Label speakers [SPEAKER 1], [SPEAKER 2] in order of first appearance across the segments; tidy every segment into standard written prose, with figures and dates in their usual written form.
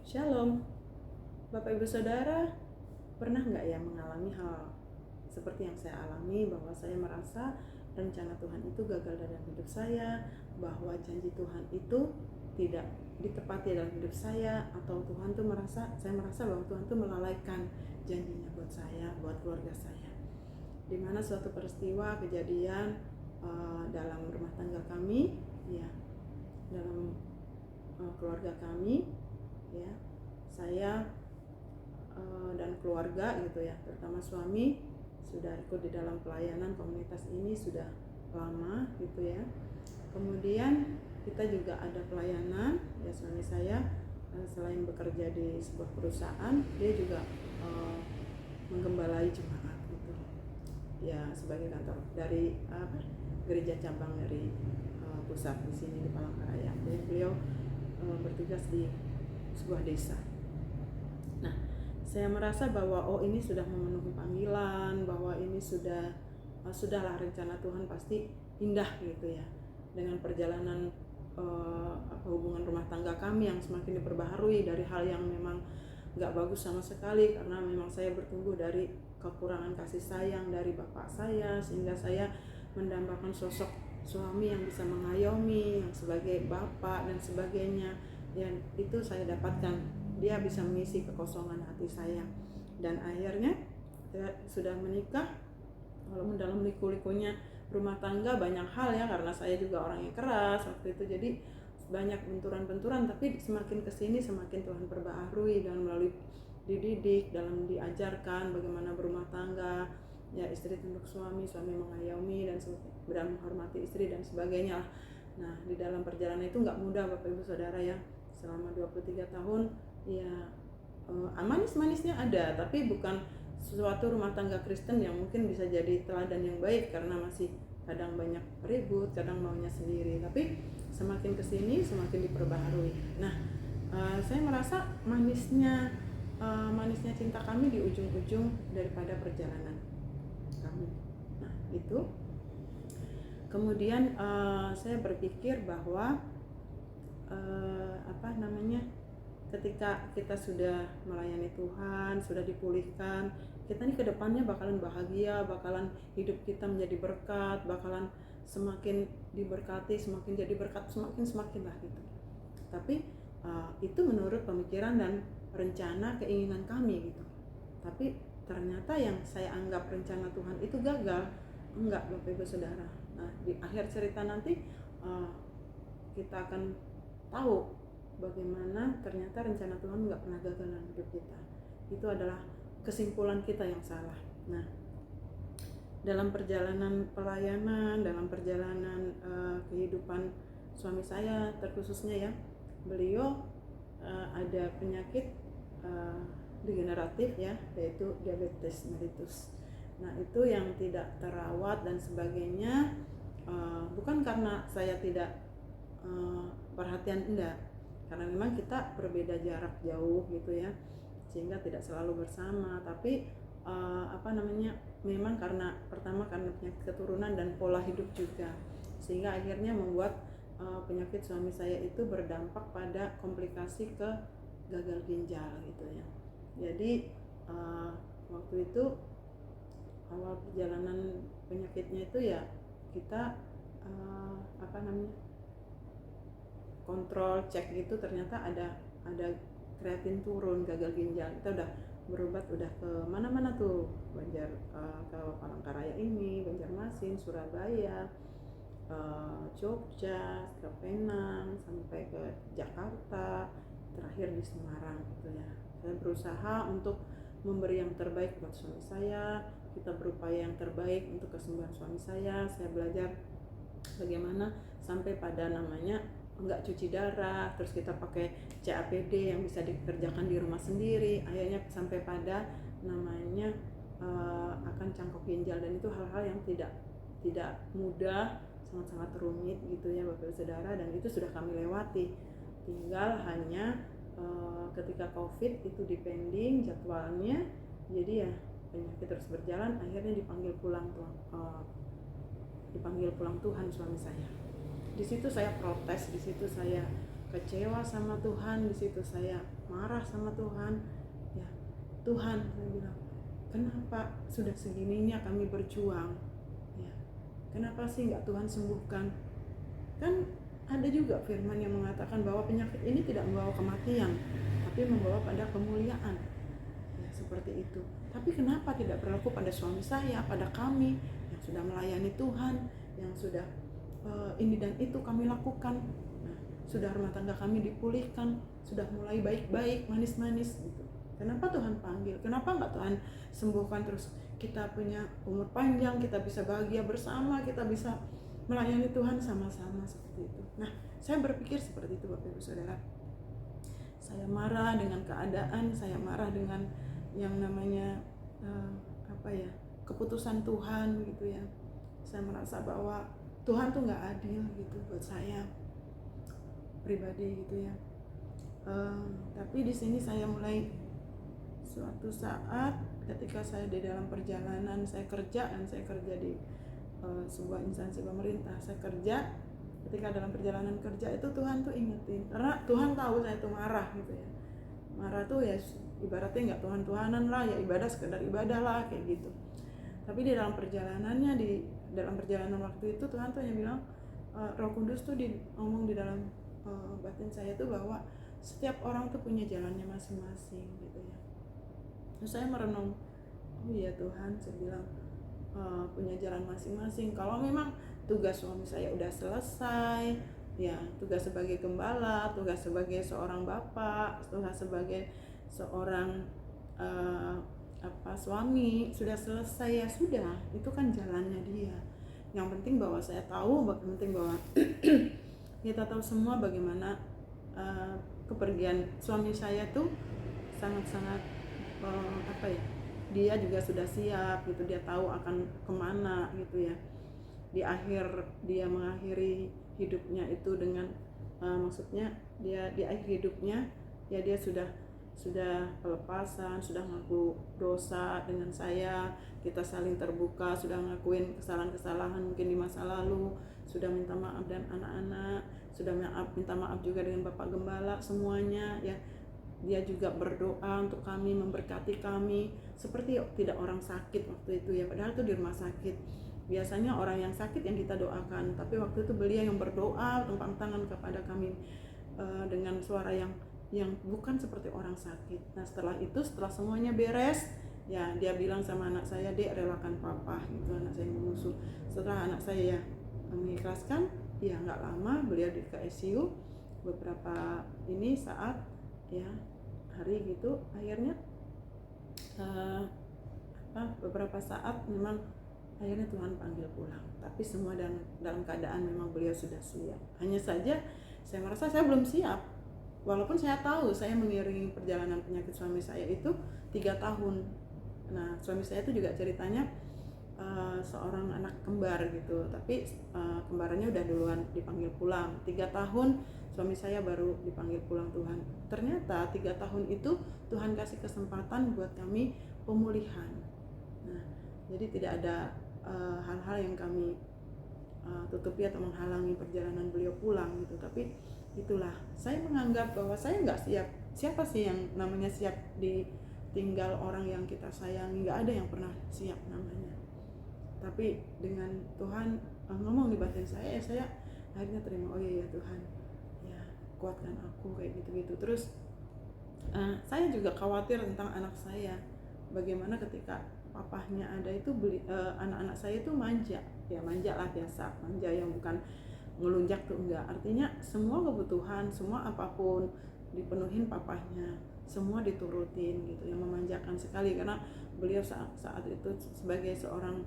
[SPEAKER 1] Shalom, Bapak Ibu Saudara, pernah nggak ya mengalami hal seperti yang saya alami, bahwa saya merasa rencana Tuhan itu gagal dalam hidup saya, bahwa janji Tuhan itu tidak ditepati dalam hidup saya, atau saya merasa bahwa Tuhan tuh melalaikan janjinya buat saya, buat keluarga saya. Di mana suatu peristiwa kejadian dalam rumah tangga kami, ya, dalam keluarga kami, ya, saya dan keluarga gitu ya, terutama suami sudah ikut di dalam pelayanan komunitas ini sudah lama gitu ya. Kemudian kita juga ada pelayanan, ya, suami saya selain bekerja di sebuah perusahaan, dia juga menggembalai jemaat gitu ya, sebagai kantor dari gereja cabang dari pusat di sini di Palangkaraya. Jadi beliau bertugas di sebuah desa. Nah, saya merasa bahwa ini sudah memenuhi panggilan, bahwa ini sudahlah rencana Tuhan pasti indah gitu ya. Dengan perjalanan hubungan rumah tangga kami yang semakin diperbaharui dari hal yang memang nggak bagus sama sekali, karena memang saya bertumbuh dari kekurangan kasih sayang dari bapak saya, sehingga saya mendambakan sosok suami yang bisa mengayomi, yang sebagai bapak dan sebagainya. Yang itu saya dapatkan, dia bisa mengisi kekosongan hati saya. Dan akhirnya saya sudah menikah, walaupun dalam liku-likunya rumah tangga banyak hal ya, karena saya juga orang yang keras waktu itu, jadi banyak benturan-benturan, tapi semakin kesini semakin Tuhan perbaharui, dan melalui dididik, dalam diajarkan bagaimana berumah tangga, ya, istri tunduk suami, suami mengayomi dan menghormati istri dan sebagainya. Nah, di dalam perjalanan itu nggak mudah Bapak Ibu Saudara ya, selama 23 tahun ya, manis-manisnya ada, tapi bukan suatu rumah tangga Kristen yang mungkin bisa jadi teladan yang baik, karena masih kadang banyak ribut, kadang maunya sendiri. Tapi semakin kesini semakin diperbaharui. Nah, saya merasa manisnya cinta kami di ujung-ujung daripada perjalanan kami. Nah, itu kemudian saya berpikir bahwa ketika kita sudah melayani Tuhan, sudah dipulihkan, kita ini kedepannya bakalan bahagia, bakalan hidup kita menjadi berkat, bakalan semakin diberkati, semakin jadi berkat, semakin lah gitu. Tapi itu menurut pemikiran dan rencana keinginan kami gitu. Tapi ternyata yang saya anggap rencana Tuhan itu gagal, enggak Bapak Ibu Saudara. Nah, di akhir cerita nanti kita akan tahu bagaimana ternyata rencana Tuhan nggak pernah gagal dalam hidup kita. Itu adalah kesimpulan kita yang salah. Nah, dalam perjalanan pelayanan, dalam perjalanan kehidupan suami saya terkhususnya ya, beliau ada penyakit degeneratif ya, yaitu diabetes mellitus. Nah, itu yang tidak terawat dan sebagainya, bukan karena saya tidak perhatian, enggak, karena memang kita berbeda jarak jauh gitu ya, sehingga tidak selalu bersama. Tapi memang karena pertama karena penyakit keturunan dan pola hidup juga, sehingga akhirnya membuat penyakit suami saya itu berdampak pada komplikasi ke gagal ginjal gitu ya. Jadi waktu itu awal perjalanan penyakitnya itu ya, kita kontrol cek gitu, ternyata ada kreatin turun, gagal ginjal. Kita udah berobat, udah ke mana-mana tuh, ke Palangkaraya ini, Banjarmasin, Surabaya, Jogja, ke Penang, sampai ke Jakarta, terakhir di Semarang gitu ya. Saya berusaha untuk memberi yang terbaik buat suami saya, kita berupaya yang terbaik untuk kesembuhan suami saya. Saya belajar bagaimana sampai pada namanya enggak cuci darah, terus kita pakai CAPD yang bisa dikerjakan di rumah sendiri, akhirnya sampai pada namanya akan cangkok ginjal. Dan itu hal-hal yang tidak mudah, sangat-sangat rumit gitu ya Bapak Saudara, dan itu sudah kami lewati. Tinggal hanya ketika COVID itu dipending jadwalnya, jadi ya penyakit terus berjalan, akhirnya dipanggil pulang Tuhan suami saya. Di situ saya protes, di situ saya kecewa sama Tuhan, di situ saya marah sama Tuhan. Ya, Tuhan, saya bilang, kenapa sudah segininya kami berjuang? Ya, kenapa sih nggak Tuhan sembuhkan? Kan ada juga firman yang mengatakan bahwa penyakit ini tidak membawa kematian, tapi membawa pada kemuliaan. Ya, seperti itu. Tapi kenapa tidak berlaku pada suami saya, pada kami yang sudah melayani Tuhan, yang sudah ini dan itu kami lakukan. Nah, sudah rumah tangga kami dipulihkan, sudah mulai baik-baik, manis-manis gitu. Kenapa Tuhan panggil? Kenapa nggak Tuhan sembuhkan terus kita punya umur panjang, kita bisa bahagia bersama, kita bisa melayani Tuhan sama-sama seperti itu. Nah, saya berpikir seperti itu Bapak Ibu Saudara. Saya marah dengan keadaan, saya marah dengan yang namanya keputusan Tuhan gitu ya. Saya merasa bahwa Tuhan tuh nggak adil gitu buat saya pribadi gitu ya. Tapi di sini saya mulai suatu saat ketika saya di dalam perjalanan saya kerja di sebuah instansi pemerintah. Saya kerja, ketika dalam perjalanan kerja itu Tuhan tuh ingetin, karena Tuhan tahu saya tuh marah gitu ya. Marah tuh ya ibaratnya nggak Tuhan-Tuhanan lah, ya ibadah sekedar ibadah lah kayak gitu. Tapi di dalam perjalanannya, di dalam perjalanan waktu itu Tuhan tuh yang bilang, Roh Kudus tuh ngomong di dalam batin saya tuh bahwa setiap orang tuh punya jalannya masing-masing gitu ya. Terus saya merenung, oh iya Tuhan, saya bilang punya jalan masing-masing. Kalau memang tugas suami saya udah selesai, ya tugas sebagai gembala, tugas sebagai seorang bapak, tugas sebagai seorang suami sudah selesai, ya sudah, itu kan jalannya dia. Yang penting bahwa saya tahu, penting bahwa kita tahu semua bagaimana kepergian suami saya tuh sangat-sangat dia juga sudah siap gitu, dia tahu akan kemana gitu ya. Di akhir dia mengakhiri hidupnya itu dengan maksudnya dia di akhir hidupnya ya dia sudah pelepasan, sudah ngaku dosa dengan saya, kita saling terbuka, sudah ngakuin kesalahan-kesalahan mungkin di masa lalu, sudah minta maaf dan anak-anak, sudah minta maaf juga dengan Bapak Gembala semuanya ya. Dia juga berdoa untuk kami, memberkati kami seperti tidak orang sakit waktu itu ya, padahal itu di rumah sakit. Biasanya orang yang sakit yang kita doakan, tapi waktu itu beliau yang berdoa, tumpang tangan kepada kami dengan suara yang bukan seperti orang sakit. Nah setelah itu, setelah semuanya beres ya, dia bilang sama anak saya, Dek relakan papa gitu. Anak saya memusuh. Setelah anak saya mengikhlaskan, ya nggak lama beliau di ICU beberapa saat ya, hari gitu. Akhirnya beberapa saat memang akhirnya Tuhan panggil pulang, tapi semua dalam keadaan memang beliau sudah siap. Hanya saja saya merasa saya belum siap, walaupun saya tahu saya mengiringi perjalanan penyakit suami saya itu 3 tahun. Nah suami saya itu juga ceritanya seorang anak kembar gitu, tapi kembarannya udah duluan dipanggil pulang. 3 tahun suami saya baru dipanggil pulang Tuhan. Ternyata 3 tahun itu Tuhan kasih kesempatan buat kami pemulihan. Nah jadi tidak ada hal-hal yang kami tutupi atau menghalangi perjalanan beliau pulang gitu. Tapi itulah, saya menganggap bahwa saya nggak siap. Siapa sih yang namanya siap ditinggal orang yang kita sayangi? Nggak ada yang pernah siap namanya. Tapi dengan Tuhan ngomong di batin saya akhirnya terima, oh iya ya Tuhan, ya kuatkan aku kayak gitu-gitu. Terus saya juga khawatir tentang anak saya. Bagaimana ketika papahnya ada itu anak-anak saya itu manja lah, biasa manja yang bukan ngelunjak tuh enggak. Artinya semua kebutuhan, semua apapun dipenuhin papahnya, semua diturutin gitu, yang memanjakan sekali. Karena beliau saat itu sebagai seorang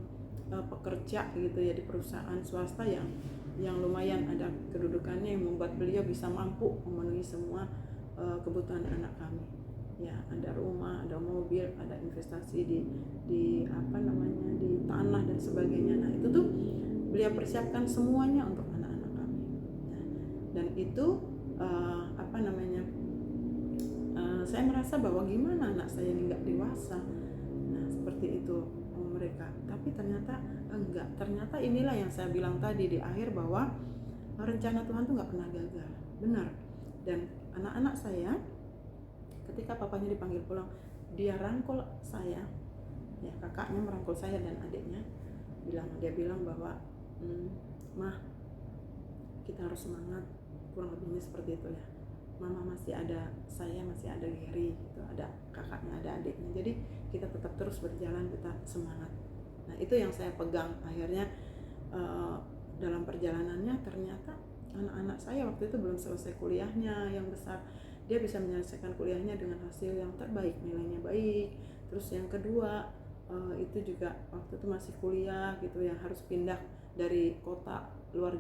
[SPEAKER 1] pekerja gitu ya di perusahaan swasta yang lumayan ada kedudukannya, yang membuat beliau bisa mampu memenuhi semua kebutuhan anak kami. Ya, ada rumah, ada mobil, ada investasi di tanah dan sebagainya. Nah, itu tuh beliau persiapkan semuanya untuk anak-anak kami. Nah, dan itu saya merasa bahwa gimana anak saya ini nggak dewasa. Nah, seperti itu mereka. Tapi ternyata enggak. Ternyata inilah yang saya bilang tadi di akhir, bahwa rencana Tuhan tuh nggak pernah gagal. Benar. Dan anak-anak saya ketika papanya dipanggil pulang, dia rangkul saya, ya kakaknya merangkul saya dan adiknya, dia bilang bahwa mah kita harus semangat, kurang lebihnya seperti itu ya. Mama masih ada, saya masih ada Gary gitu, ada kakaknya, ada adiknya, jadi kita tetap terus berjalan, kita semangat. Nah itu yang saya pegang. Akhirnya dalam perjalanannya ternyata anak-anak saya waktu itu belum selesai kuliahnya yang besar, dia bisa menyelesaikan kuliahnya dengan hasil yang terbaik, nilainya baik. Terus yang kedua itu juga waktu itu masih kuliah gitu, yang harus pindah dari kota luar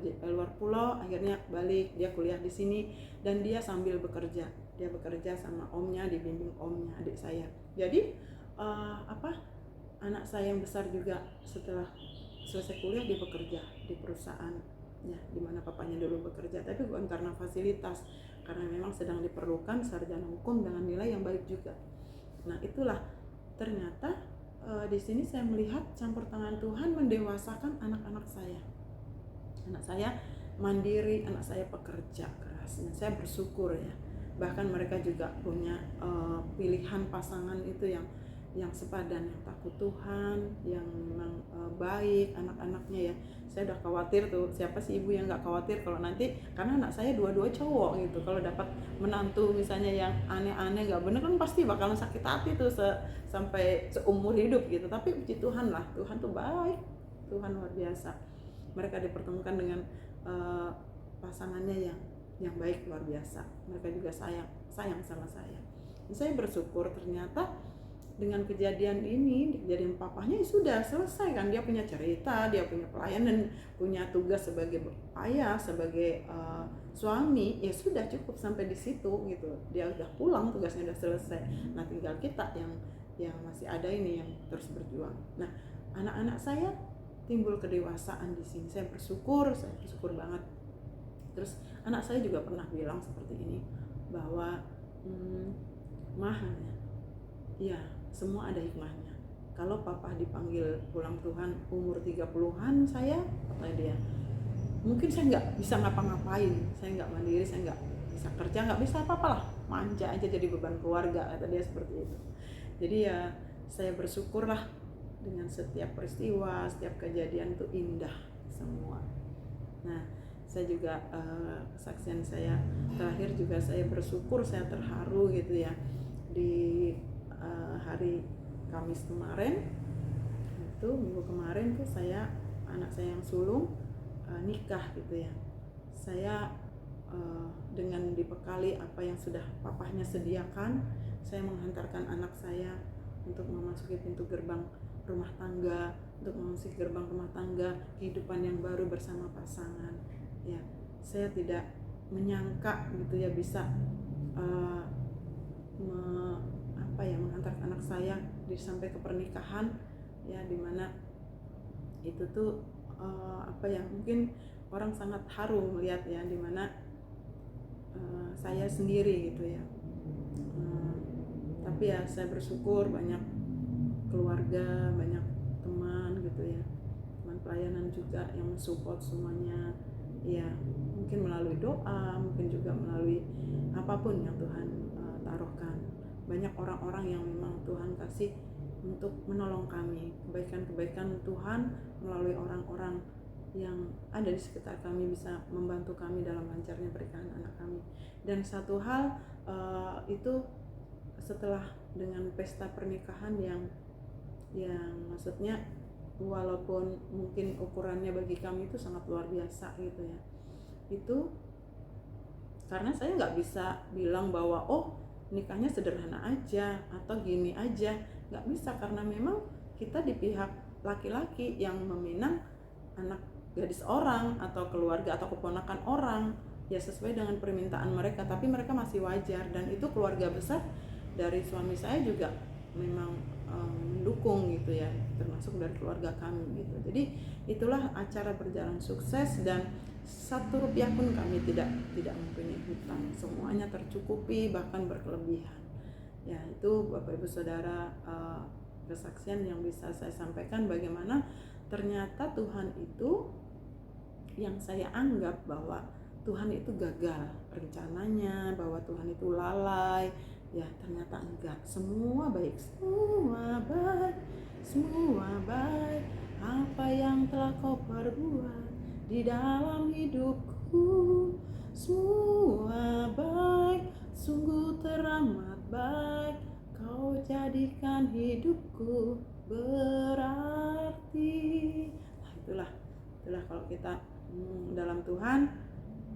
[SPEAKER 1] pulau, akhirnya balik, dia kuliah di sini dan dia sambil bekerja, dia bekerja sama omnya, dibimbing omnya, adik saya. Jadi anak saya yang besar juga setelah selesai kuliah dia bekerja di perusahaan ya, di mana papanya dulu bekerja, tapi bukan karena fasilitas, karena memang sedang diperlukan sarjana hukum dengan nilai yang baik juga. Nah itulah ternyata di sini saya melihat campur tangan Tuhan mendewasakan anak-anak saya. Anak saya mandiri, anak saya pekerja keras, dan saya bersyukur ya. Bahkan mereka juga punya pilihan pasangan itu yang sepadan, yang takut Tuhan, yang memang baik anak-anaknya ya. Saya udah khawatir tuh, siapa sih ibu yang nggak khawatir kalau nanti, karena anak saya dua-dua cowok gitu, kalau dapat menantu misalnya yang aneh-aneh nggak bener kan pasti bakalan sakit hati tuh sampai seumur hidup gitu. Tapi puji Tuhan lah, Tuhan tuh baik, Tuhan luar biasa. Mereka dipertemukan dengan pasangannya yang baik luar biasa. Mereka juga sayang sama saya. Dan saya bersyukur ternyata dengan kejadian ini, kejadian papahnya ya sudah selesai kan, dia punya cerita, dia punya pelayanan, punya tugas sebagai ayah, sebagai suami, ya sudah cukup sampai di situ gitu. Dia udah pulang, tugasnya udah selesai. Nah tinggal kita yang masih ada ini yang terus berjuang. Nah anak-anak saya timbul kedewasaan di sini. Saya bersyukur banget. Terus anak saya juga pernah bilang seperti ini, bahwa mah ya semua ada hikmahnya. Kalau papa dipanggil pulang Tuhan umur 30-an, saya kata dia, mungkin saya nggak bisa ngapa-ngapain, saya nggak mandiri, saya nggak bisa kerja, nggak bisa apa-apalah, manja aja jadi beban keluarga, kata dia seperti itu. Jadi ya saya bersyukurlah dengan setiap peristiwa, setiap kejadian itu indah semua. Nah saya juga kesaksian saya terakhir juga saya bersyukur, saya terharu gitu ya, di hari Kamis kemarin itu, minggu kemarin tuh anak saya yang sulung nikah gitu ya. Saya dengan dibekali apa yang sudah papahnya sediakan, saya menghantarkan anak saya untuk memasuki pintu gerbang rumah tangga, untuk memasuki gerbang rumah tangga, kehidupan yang baru bersama pasangan. Ya, saya tidak menyangka gitu ya bisa menghantarkan anak saya sampai ke pernikahan ya, dimana itu tuh mungkin orang sangat haru melihat ya, dimana saya sendiri gitu ya, tapi ya saya bersyukur banyak keluarga, banyak teman gitu ya, teman pelayanan juga yang support semuanya ya, mungkin melalui doa, mungkin juga melalui apapun yang Tuhan taruhkan. Banyak orang-orang yang memang Tuhan kasih untuk menolong kami, kebaikan-kebaikan Tuhan melalui orang-orang yang ada di sekitar kami bisa membantu kami dalam lancarnya pernikahan anak kami. Dan satu hal itu setelah dengan pesta pernikahan yang maksudnya walaupun mungkin ukurannya bagi kami itu sangat luar biasa gitu ya, itu karena saya nggak bisa bilang bahwa nikahnya sederhana aja atau gini aja, nggak bisa, karena memang kita di pihak laki-laki yang meminang anak gadis orang atau keluarga atau keponakan orang ya sesuai dengan permintaan mereka, tapi mereka masih wajar. Dan itu keluarga besar dari suami saya juga memang mendukung gitu ya, termasuk dari keluarga kami gitu. Jadi itulah acara berjalan sukses dan Rp1 pun kami tidak mempunyai hutang, semuanya tercukupi bahkan berkelebihan. Ya itu Bapak Ibu Saudara kesaksian yang bisa saya sampaikan, bagaimana ternyata Tuhan itu yang saya anggap bahwa Tuhan itu gagal, rencananya, bahwa Tuhan itu lalai. Ya ternyata enggak, semua baik, semua baik, semua baik. Apa yang telah kau perbuat di dalam hidupku, semua baik, sungguh teramat baik. Kau jadikan hidupku berarti. Nah, itulah kalau kita dalam Tuhan,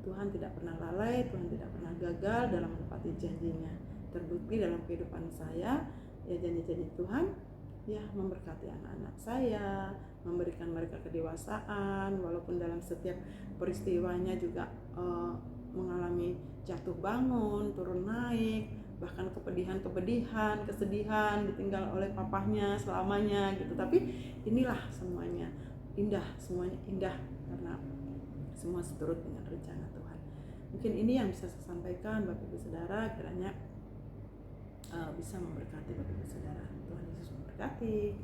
[SPEAKER 1] Tuhan tidak pernah lalai, Tuhan tidak pernah gagal dalam menepati janjinya. Terbukti dalam kehidupan saya, ya janji-janji Tuhan ya memberkati anak-anak saya, memberikan mereka kedewasaan, walaupun dalam setiap peristiwanya juga mengalami jatuh bangun, turun naik, bahkan kepedihan, kesedihan, ditinggal oleh papahnya selamanya gitu. Tapi inilah semuanya indah, semuanya indah karena semua seturut dengan rencana Tuhan. Mungkin ini yang bisa saya sampaikan Bapak Ibu Saudara, kiranya bisa memberkati Bapak Ibu Saudara. Tuhan Yesus memberkati.